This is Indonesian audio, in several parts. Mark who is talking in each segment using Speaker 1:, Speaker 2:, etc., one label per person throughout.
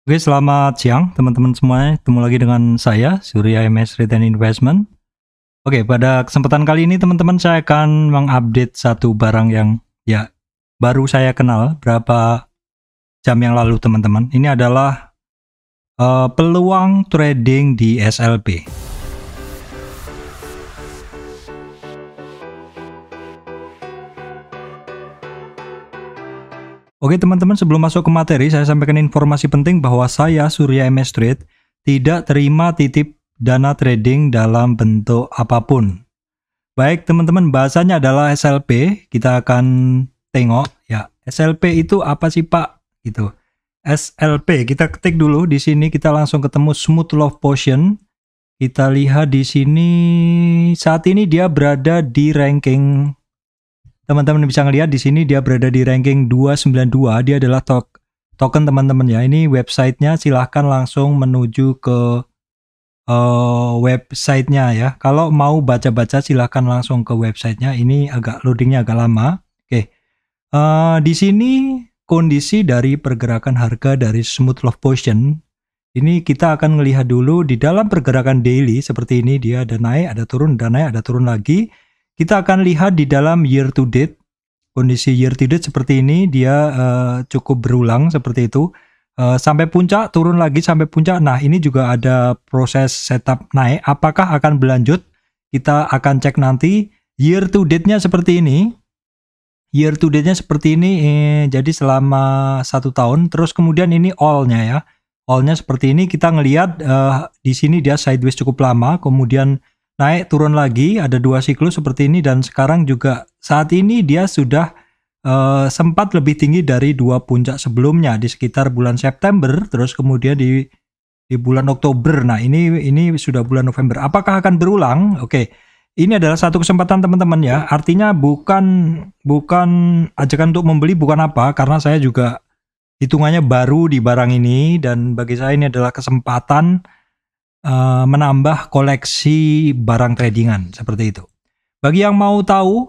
Speaker 1: Oke, selamat siang teman-teman semuanya. Ketemu lagi dengan saya, Surya MS Return Investment. Oke, pada kesempatan kali ini teman-teman saya akan mengupdate satu barang yang baru saya kenal berapa jam yang lalu teman-teman. Ini adalah peluang trading di SLP. Oke teman-teman, sebelum masuk ke materi, saya sampaikan informasi penting bahwa saya, Surya MS Trade, tidak terima titip dana trading dalam bentuk apapun. Baik teman-teman, bahasanya adalah SLP. Kita akan tengok ya, SLP itu apa sih Pak? Gitu. SLP, kita ketik dulu di sini, kita langsung ketemu Smooth Love Potion. Kita lihat di sini, saat ini dia berada di ranking. Teman-teman bisa ngelihat di sini dia berada di ranking 292. Dia adalah token teman-teman ya. Ini websitenya, silahkan langsung menuju ke websitenya ya. Kalau mau baca-baca silahkan langsung ke websitenya. Ini agak loadingnya agak lama. Oke, di sini kondisi dari pergerakan harga dari Smooth Love Potion. Ini kita akan melihat dulu di dalam pergerakan daily seperti ini. Dia ada naik, ada turun, ada naik, ada turun lagi. Kita akan lihat di dalam year to date, kondisi year to date seperti ini, dia cukup berulang seperti itu. Sampai puncak, turun lagi sampai puncak. Nah, ini juga ada proses setup naik. Apakah akan berlanjut? Kita akan cek nanti. Year to date-nya seperti ini. Year to date-nya seperti ini, jadi selama 1 tahun. Terus kemudian ini all-nya ya. All-nya seperti ini, kita ngelihat di sini dia sideways cukup lama, kemudian naik turun lagi, ada 2 siklus seperti ini, dan sekarang juga saat ini dia sudah sempat lebih tinggi dari 2 puncak sebelumnya di sekitar bulan September, terus kemudian di bulan Oktober. Nah, ini sudah bulan November. Apakah akan berulang? Oke. Ini adalah satu kesempatan teman-teman ya. Artinya bukan ajakan untuk membeli, bukan apa, karena saya juga hitungannya baru di barang ini, dan bagi saya ini adalah kesempatan menambah koleksi barang tradingan seperti itu. Bagi yang mau tahu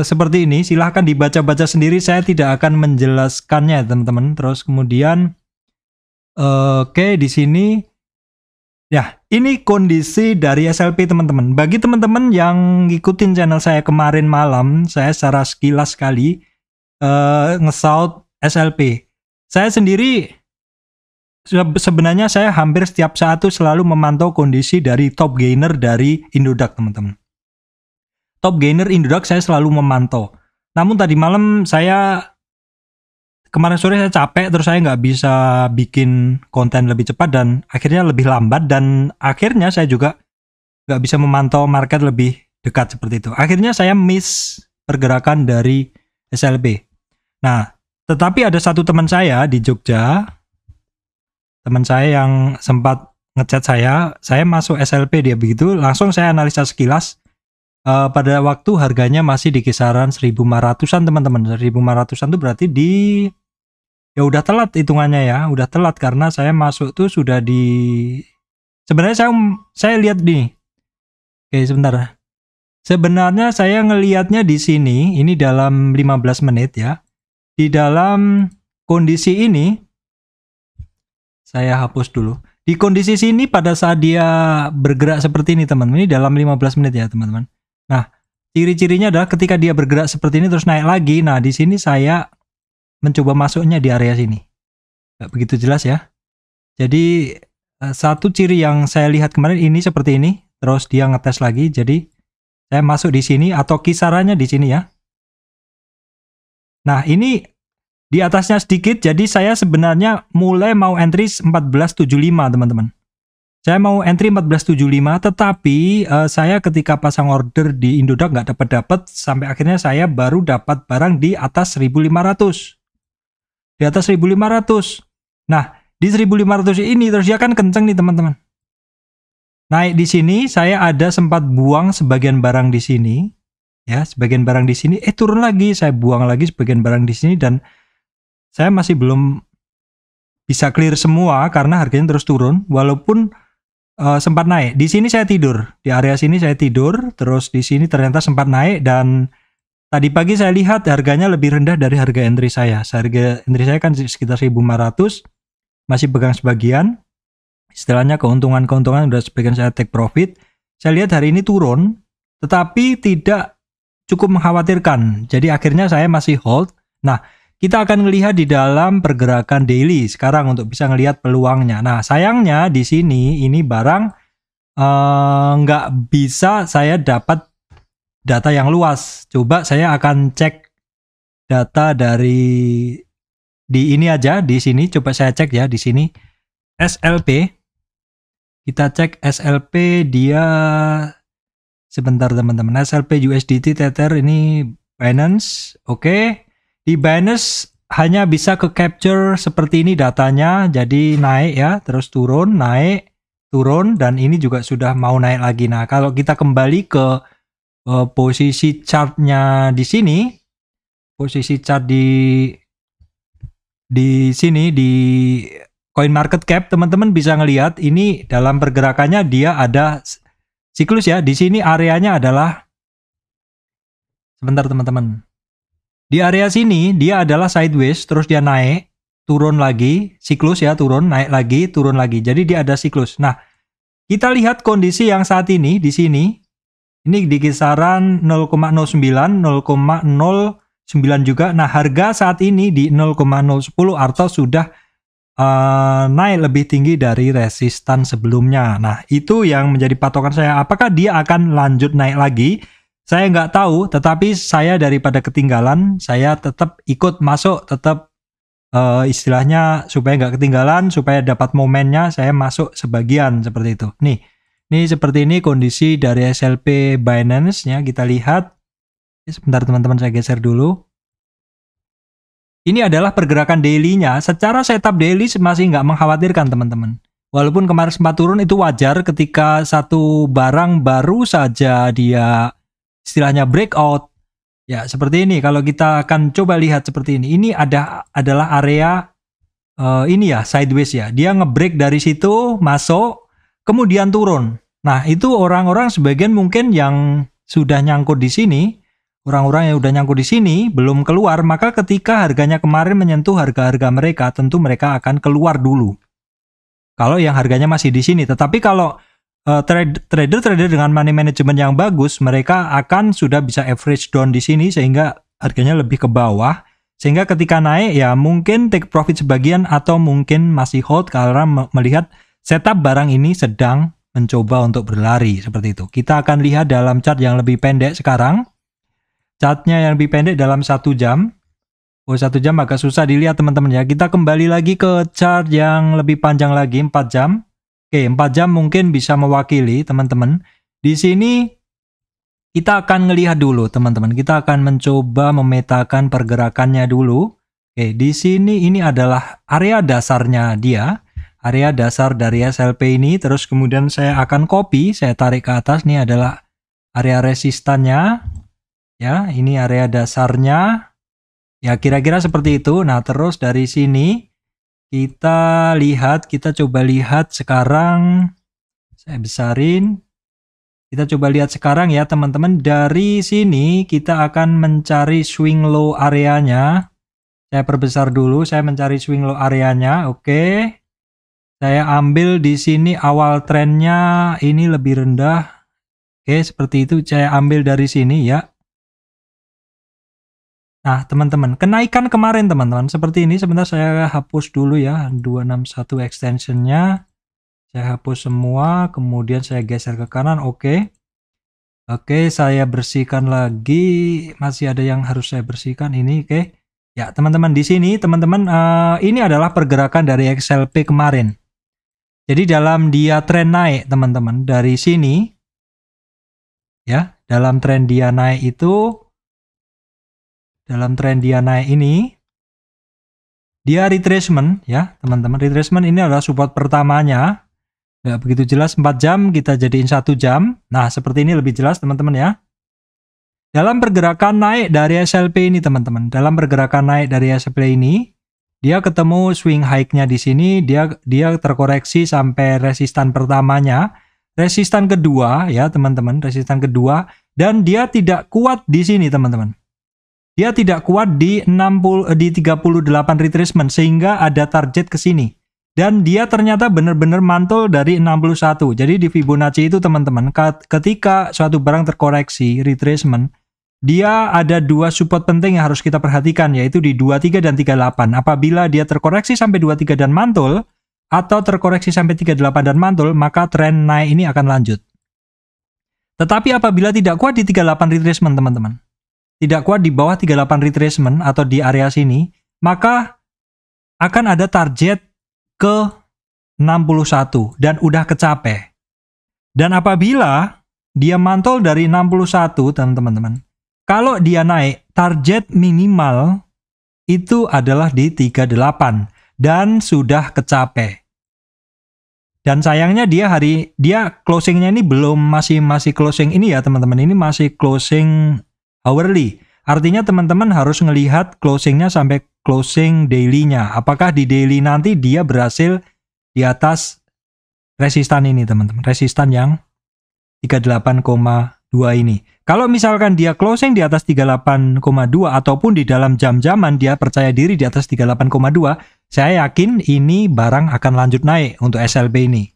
Speaker 1: seperti ini, silahkan dibaca-baca sendiri. Saya tidak akan menjelaskannya teman-teman. Terus kemudian oke, di sini ya, ini kondisi dari SLP teman-teman. Bagi teman-teman yang ngikutin channel saya kemarin malam, saya secara sekilas sekali nge-shout SLP. Saya sendiri sebenarnya saya hampir setiap saat tuh selalu memantau kondisi dari top gainer dari Indodax teman-teman. Top gainer Indodax saya selalu memantau. Namun tadi malam kemarin sore saya capek, terus saya nggak bisa bikin konten lebih cepat dan akhirnya lebih lambat, dan akhirnya saya juga nggak bisa memantau market lebih dekat seperti itu. Akhirnya saya miss pergerakan dari SLP. Nah, tetapi ada satu teman saya di Jogja, teman saya yang sempat ngechat saya masuk SLP, dia begitu, langsung saya analisa sekilas. Pada waktu harganya masih di kisaran 1.500-an teman-teman. 1.500-an itu berarti ya udah telat hitungannya ya, udah telat karena saya masuk tuh sudah sebenarnya saya lihat nih. Oke, sebentar. Sebenarnya saya ngelihatnya di sini, ini dalam 15 menit ya. Di dalam kondisi ini, saya hapus dulu. Di kondisi sini pada saat dia bergerak seperti ini teman-teman, ini dalam 15 menit ya teman-teman. Nah, ciri-cirinya adalah ketika dia bergerak seperti ini terus naik lagi. Nah, di sini saya mencoba masuknya di area sini. Nggak begitu jelas ya. Jadi, satu ciri yang saya lihat kemarin ini seperti ini. Terus dia ngetes lagi. Jadi, saya masuk di sini atau kisarannya di sini ya. Nah, ini di atasnya sedikit, jadi saya sebenarnya mulai mau entry 1475 teman-teman. Saya mau entry 1475, tetapi saya ketika pasang order di Indodax nggak dapat sampai akhirnya saya baru dapat barang di atas 1.500. Di atas 1.500. Nah, di 1.500 ini terus dia kan kenceng nih teman-teman. Naik di sini, saya ada sempat buang sebagian barang di sini. Ya, sebagian barang di sini, turun lagi, saya buang lagi sebagian barang di sini, dan saya masih belum bisa clear semua karena harganya terus turun, walaupun sempat naik. Di sini saya tidur, di area sini saya tidur, terus di sini ternyata sempat naik, dan tadi pagi saya lihat harganya lebih rendah dari harga entry saya. Harga entry saya kan sekitar 1.500, masih pegang sebagian. Istilahnya keuntungan-keuntungan udah sebagian saya take profit. Saya lihat hari ini turun, tetapi tidak cukup mengkhawatirkan. Jadi akhirnya saya masih hold. Nah, kita akan melihat di dalam pergerakan daily sekarang untuk bisa ngelihat peluangnya. Nah, sayangnya di sini ini barang nggak bisa saya dapat data yang luas. Coba saya akan cek data dari di ini aja, di sini. Coba saya cek ya di sini. SLP. Kita cek SLP dia sebentar teman-teman. SLP USDT Tether ini Binance. Oke. Di Binance hanya bisa ke capture seperti ini datanya. Jadi naik ya, terus turun, naik, turun, dan ini juga sudah mau naik lagi. Nah, kalau kita kembali ke posisi chartnya di sini, posisi chart di sini di Coin Market Cap, teman-teman bisa ngelihat ini dalam pergerakannya dia ada siklus ya. Di sini areanya adalah, sebentar teman-teman. Di area sini dia adalah sideways, terus dia naik, turun lagi, siklus ya, turun, naik lagi, turun lagi. Jadi dia ada siklus. Nah, kita lihat kondisi yang saat ini di sini. Ini di kisaran 0,09, 0,09 juga. Nah, harga saat ini di 0,010 atau sudah naik lebih tinggi dari resistan sebelumnya. Nah, itu yang menjadi patokan saya. Apakah dia akan lanjut naik lagi? Saya nggak tahu, tetapi saya daripada ketinggalan, saya tetap ikut masuk, tetap istilahnya supaya nggak ketinggalan, supaya dapat momennya, saya masuk sebagian seperti itu. Nih, seperti ini kondisi dari SLP Binance-nya, kita lihat. Sebentar teman-teman, saya geser dulu. Ini adalah pergerakan daily-nya. Secara setup daily masih nggak mengkhawatirkan teman-teman. Walaupun kemarin sempat turun, itu wajar ketika satu barang baru saja dia istilahnya breakout. Ya seperti ini. Kalau kita akan coba lihat seperti ini. Ini adalah area ini ya, sideways ya. Dia nge-break dari situ, masuk, kemudian turun. Nah itu orang-orang sebagian mungkin yang sudah nyangkut di sini. Orang-orang yang udah nyangkut di sini belum keluar, maka ketika harganya kemarin menyentuh harga-harga mereka, tentu mereka akan keluar dulu. Kalau yang harganya masih di sini, tetapi kalau trader-trader dengan money management yang bagus, mereka akan sudah bisa average down di sini sehingga harganya lebih ke bawah. Sehingga ketika naik ya mungkin take profit sebagian atau mungkin masih hold karena melihat setup barang ini sedang mencoba untuk berlari seperti itu. Kita akan lihat dalam chart yang lebih pendek sekarang. Chartnya yang lebih pendek dalam 1 jam. 1 jam agak susah dilihat teman-teman ya. Kita kembali lagi ke chart yang lebih panjang lagi, 4 jam. Oke, 4 jam mungkin bisa mewakili teman-teman. Di sini kita akan ngelihat dulu teman-teman. Kita akan mencoba memetakan pergerakannya dulu. Oke, di sini ini adalah area dasarnya dia. Area dasar dari SLP ini. Terus kemudian saya akan copy, saya tarik ke atas. Ini adalah area resistannya. Ya, ini area dasarnya. Ya, kira-kira seperti itu. Nah, terus dari sini kita lihat, kita coba lihat sekarang. Saya besarin. Kita coba lihat sekarang ya, teman-teman. Dari sini kita akan mencari swing low areanya. Saya perbesar dulu, saya mencari swing low areanya. Oke. Saya ambil di sini awal trennya ini lebih rendah. Oke, seperti itu. Saya ambil dari sini ya. Nah, teman-teman, kenaikan kemarin teman-teman seperti ini. Sebentar saya hapus dulu ya 261 extensionnya. Saya hapus semua, kemudian saya geser ke kanan. Oke, saya bersihkan lagi. Masih ada yang harus saya bersihkan ini. Oke, ya teman-teman, di sini teman-teman ini adalah pergerakan dari XLP kemarin. Jadi dalam dia tren naik teman-teman dari sini, ya dalam tren dia naik itu. Dalam tren dia naik ini, dia retracement ya teman-teman. Retracement ini adalah support pertamanya. Nggak begitu jelas 4 jam, kita jadiin 1 jam. Nah seperti ini lebih jelas teman-teman ya. Dalam pergerakan naik dari SLP ini teman-teman. Dalam pergerakan naik dari SLP ini, dia ketemu swing high-nya di sini. Dia terkoreksi sampai resistan pertamanya. Resistan kedua ya teman-teman. Resistan kedua. Dan dia tidak kuat di sini teman-teman. Dia tidak kuat di 38 retracement sehingga ada target ke sini. Dan dia ternyata benar-benar mantul dari 61. Jadi di Fibonacci itu teman-teman, ketika suatu barang terkoreksi, retracement, dia ada dua support penting yang harus kita perhatikan, yaitu di 23 dan 38. Apabila dia terkoreksi sampai 23 dan mantul, atau terkoreksi sampai 38 dan mantul, maka tren naik ini akan lanjut. Tetapi apabila tidak kuat di 38 retracement teman-teman, tidak kuat di bawah 38 retracement atau di area sini, maka akan ada target ke 61 dan udah kecape. Dan apabila dia mantul dari 61 teman-teman, kalau dia naik, target minimal itu adalah di 38 dan sudah kecape. Dan sayangnya dia closingnya ini belum masih closing ini ya teman-teman, ini masih closing hourly. Artinya teman-teman harus ngelihat closingnya sampai closing daily-nya. Apakah di daily nanti dia berhasil di atas resistan ini teman-teman, resistan yang 38,2 ini. Kalau misalkan dia closing di atas 38,2 ataupun di dalam jam-jaman dia percaya diri di atas 38,2, saya yakin ini barang akan lanjut naik untuk SLP ini.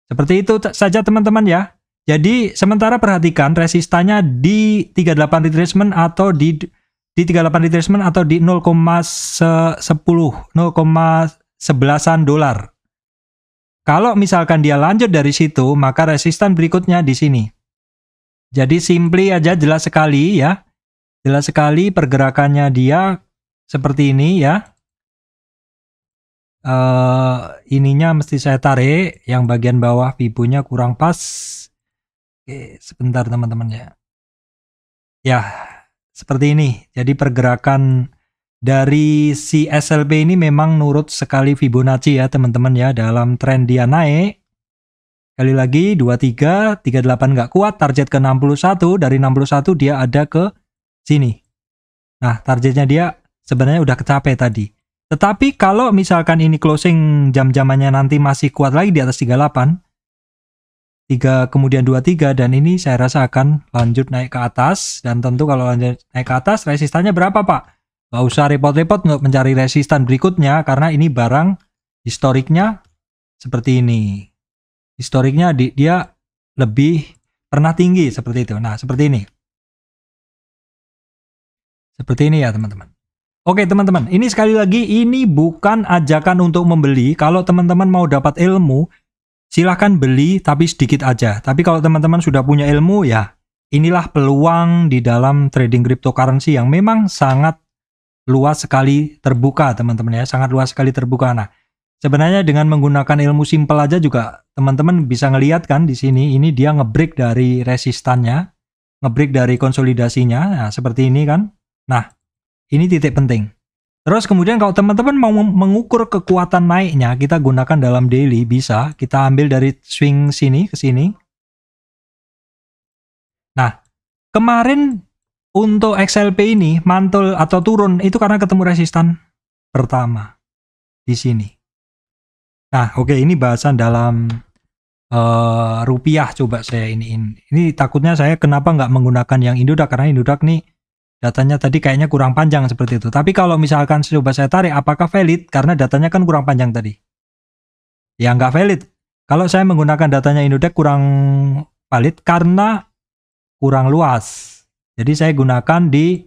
Speaker 1: Seperti itu saja teman-teman ya. Jadi sementara perhatikan resistannya di 38 retracement atau di 38 retracement atau di 0,11an dolar. Kalau misalkan dia lanjut dari situ, maka resistan berikutnya di sini. Jadi simply aja, jelas sekali ya. Jelas sekali pergerakannya dia seperti ini ya. Ininya mesti saya tarik, yang bagian bawah pibunya kurang pas. Oke, sebentar teman-teman ya. Ya, seperti ini. Jadi pergerakan dari si SLP ini memang nurut sekali Fibonacci ya teman-teman ya. Dalam tren dia naik. Sekali lagi 23, 38 nggak kuat, target ke 61, dari 61 dia ada ke sini. Nah, targetnya dia sebenarnya udah kecapai tadi. Tetapi kalau misalkan ini closing jam-jamannya nanti masih kuat lagi di atas 38, 3 kemudian 23, dan ini saya rasa akan lanjut naik ke atas. Dan tentu kalau lanjut naik ke atas, resistannya berapa Pak? Nggak usah repot-repot untuk mencari resistan berikutnya, karena ini barang historiknya seperti ini. Historiknya dia lebih pernah tinggi seperti itu. Nah, seperti ini. Seperti ini ya teman-teman. Oke teman-teman, ini sekali lagi ini bukan ajakan untuk membeli. Kalau teman-teman mau dapat ilmu, silahkan beli tapi sedikit aja. Tapi kalau teman-teman sudah punya ilmu ya, inilah peluang di dalam trading cryptocurrency yang memang sangat luas sekali terbuka teman-teman ya. Sangat luas sekali terbuka. Nah, sebenarnya dengan menggunakan ilmu simpel aja juga teman-teman bisa ngelihat kan di sini, ini dia ngebreak dari resistannya, ngebreak dari konsolidasinya, nah seperti ini kan. Nah, ini titik penting. Terus kemudian kalau teman-teman mau mengukur kekuatan naiknya, kita gunakan dalam daily, bisa kita ambil dari swing sini ke sini. Nah, kemarin untuk XLP ini mantul atau turun itu karena ketemu resistan pertama di sini. Nah, oke, ini bahasan dalam rupiah. Coba saya ini takutnya saya kenapa nggak menggunakan yang Indodax, karena Indodax nih datanya tadi kayaknya kurang panjang seperti itu. Tapi kalau misalkan coba saya tarik, apakah valid? Karena datanya kan kurang panjang tadi. Ya nggak valid. Kalau saya menggunakan datanya Indodax kurang valid karena kurang luas. Jadi saya gunakan di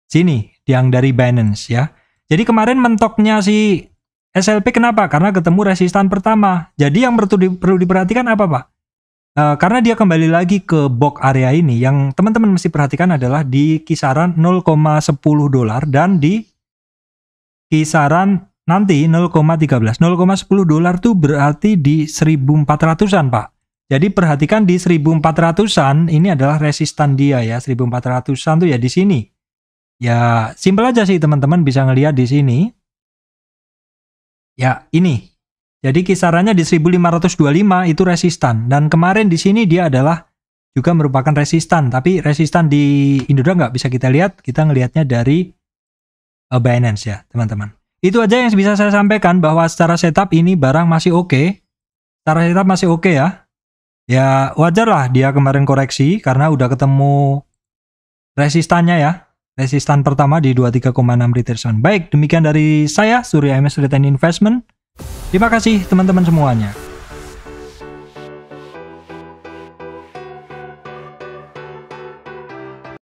Speaker 1: sini, yang dari Binance ya. Jadi kemarin mentoknya si SLP kenapa? Karena ketemu resistan pertama. Jadi yang perlu diperhatikan apa Pak? Karena dia kembali lagi ke box area ini, yang teman-teman mesti perhatikan adalah di kisaran 0,10 dolar dan di kisaran nanti 0,13. 0,10 dolar tuh berarti di 1400-an Pak. Jadi perhatikan di 1400-an ini adalah resistan dia ya. 1400-an tuh ya di sini. Ya simpel aja sih teman-teman bisa ngelihat di sini. Ya, ini. Jadi kisarannya di 1525 itu resistan. Dan kemarin di sini dia adalah juga merupakan resistan. Tapi resistan di Indodax nggak bisa kita lihat. Kita ngelihatnya dari Binance ya, teman-teman. Itu aja yang bisa saya sampaikan, bahwa secara setup ini barang masih oke. Secara setup masih oke ya. Ya, wajar lah dia kemarin koreksi karena udah ketemu resistannya ya. Resistan pertama di 23,6 retracement. Baik, demikian dari saya, Surya MS Return Investment. Terima kasih teman-teman semuanya.